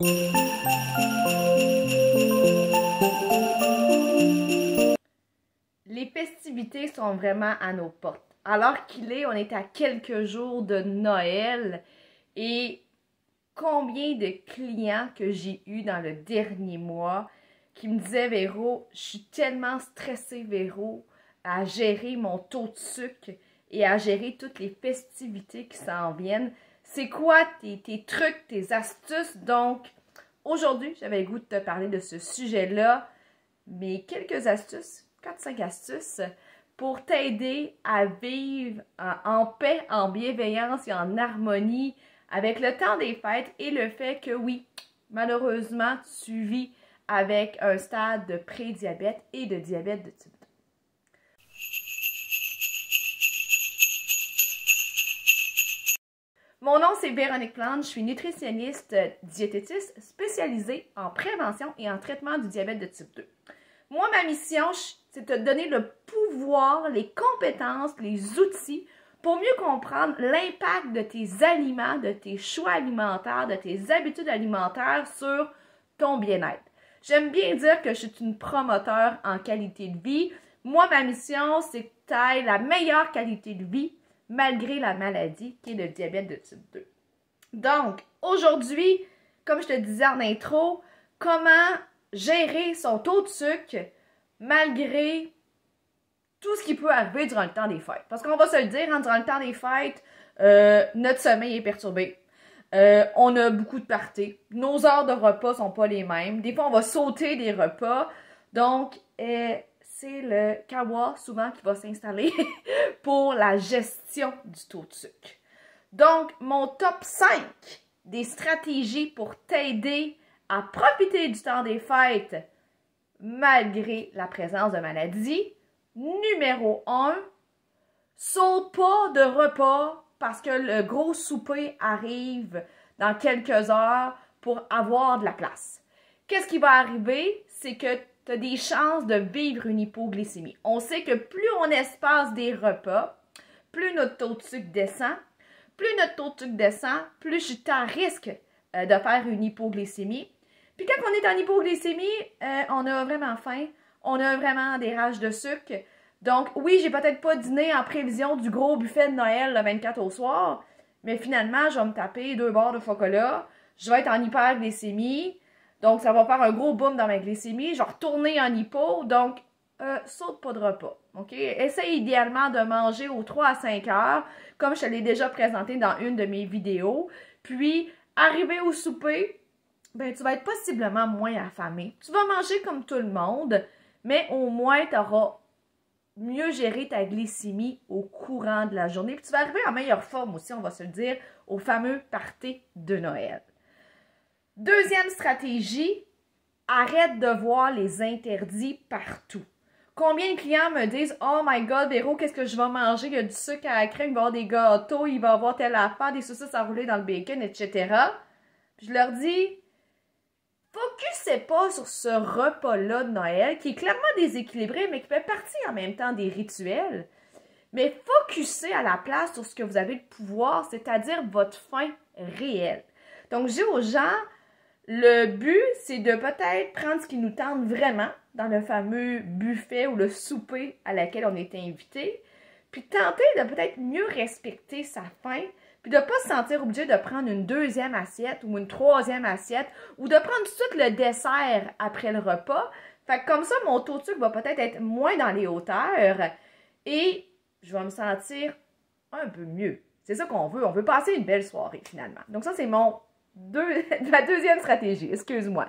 Les festivités sont vraiment à nos portes. Alors on est à quelques jours de Noël et combien de clients que j'ai eu dans le dernier mois qui me disaient « Véro, je suis tellement stressée, Véro, à gérer mon taux de sucre et à gérer toutes les festivités qui s'en viennent. C'est quoi tes trucs, tes astuces? » Donc, aujourd'hui, j'avais le goût de te parler de ce sujet-là, mais quelques astuces, 4-5 astuces, pour t'aider à vivre en paix, en bienveillance et en harmonie avec le temps des fêtes et le fait que oui, malheureusement, tu vis avec un stade de prédiabète et de diabète de type 2. Mon nom, c'est Véronique Plante, je suis nutritionniste diététiste spécialisée en prévention et en traitement du diabète de type 2. Moi, ma mission, c'est de te donner le pouvoir, les compétences, les outils pour mieux comprendre l'impact de tes aliments, de tes choix alimentaires, de tes habitudes alimentaires sur ton bien-être. J'aime bien dire que je suis une promoteur en qualité de vie. Moi, ma mission, c'est que tu aies la meilleure qualité de vie malgré la maladie qui est le diabète de type 2. Donc, aujourd'hui, comme je te disais en intro, comment gérer son taux de sucre malgré tout ce qui peut arriver durant le temps des fêtes. Parce qu'on va se le dire, hein, durant le temps des fêtes, notre sommeil est perturbé. On a beaucoup de parties. Nos heures de repas sont pas les mêmes. Des fois, on va sauter des repas. Donc, c'est le kawa souvent qui va s'installer pour la gestion du taux de sucre. Donc, mon top 5 des stratégies pour t'aider à profiter du temps des fêtes malgré la présence de maladies. Numéro 1, saute pas de repas parce que le gros souper arrive dans quelques heures pour avoir de la place. Qu'est-ce qui va arriver? C'est que tu as des chances de vivre une hypoglycémie. On sait que plus on espace des repas, plus notre taux de sucre descend. Plus notre taux de sucre descend, plus je suis à risque de faire une hypoglycémie. Puis quand on est en hypoglycémie, on a vraiment faim, on a vraiment des rages de sucre. Donc oui, j'ai peut-être pas dîné en prévision du gros buffet de Noël le 24 au soir, mais finalement, je vais me taper 2 barres de chocolat, je vais être en hyperglycémie, donc ça va faire un gros boom dans ma glycémie, je vais retourner en hypo, donc saute pas de repas, ok? Essaye idéalement de manger aux 3 à 5 heures, comme je te l'ai déjà présenté dans une de mes vidéos, puis arrivé au souper, ben, tu vas être possiblement moins affamé. Tu vas manger comme tout le monde, mais au moins, tu auras mieux géré ta glycémie au courant de la journée. Puis tu vas arriver en meilleure forme aussi, on va se le dire, au fameux party de Noël. Deuxième stratégie, arrête de voir les interdits partout. Combien de clients me disent « Oh my God, Véro, qu'est-ce que je vais manger? Il y a du sucre à la crème, il va y avoir des gâteaux, il va y avoir telle affaire, des saucisses à rouler dans le bacon, etc. » Puis je leur dis focusez pas sur ce repas-là de Noël qui est clairement déséquilibré, mais qui fait partie en même temps des rituels. Mais focussez à la place sur ce que vous avez le pouvoir, c'est-à-dire votre faim réelle. Donc, je dis aux gens, le but, c'est de peut-être prendre ce qui nous tente vraiment dans le fameux buffet ou le souper à laquelle on est invité, puis tenter de peut-être mieux respecter sa faim, puis de ne pas se sentir obligé de prendre une deuxième assiette ou une troisième assiette ou de prendre tout de suite le dessert après le repas. Fait que comme ça, mon taux de sucre va peut-être être moins dans les hauteurs et je vais me sentir un peu mieux. C'est ça qu'on veut. On veut passer une belle soirée finalement. Donc ça, c'est ma deuxième stratégie. Excuse-moi.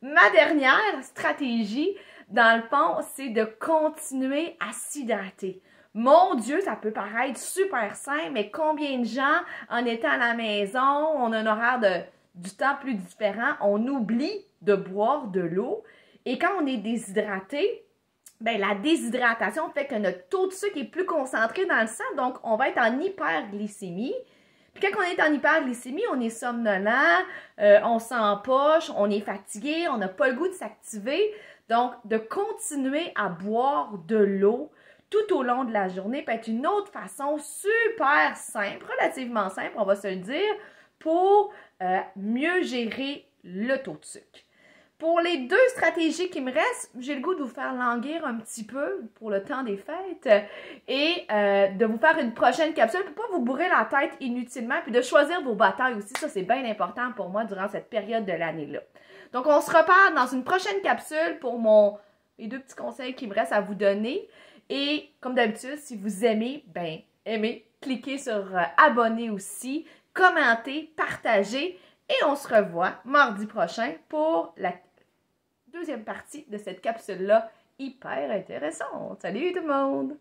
Ma dernière stratégie, dans le fond, c'est de continuer à s'hydrater. Mon Dieu, ça peut paraître super simple, mais combien de gens, en étant à la maison, on a un horaire du temps plus différent, on oublie de boire de l'eau. Et quand on est déshydraté, ben, la déshydratation fait que notre taux de sucre est plus concentré dans le sang, donc on va être en hyperglycémie. Puis quand on est en hyperglycémie, on est somnolent, on s'empoche, on est fatigué, on n'a pas le goût de s'activer. Donc, de continuer à boire de l'eau tout au long de la journée peut être une autre façon super simple, relativement simple, on va se le dire, pour mieux gérer le taux de sucre. Pour les 2 stratégies qui me restent, j'ai le goût de vous faire languir un petit peu pour le temps des fêtes et de vous faire une prochaine capsule pour pas vous bourrer la tête inutilement puis de choisir vos batailles aussi. Ça, c'est bien important pour moi durant cette période de l'année-là. Donc, on se reparle dans une prochaine capsule pour les 2 petits conseils qui me restent à vous donner. Et comme d'habitude, si vous aimez, ben aimez, cliquez sur abonner aussi, commentez, partagez et on se revoit mardi prochain pour la 2e partie de cette capsule-là hyper intéressante. Salut tout le monde!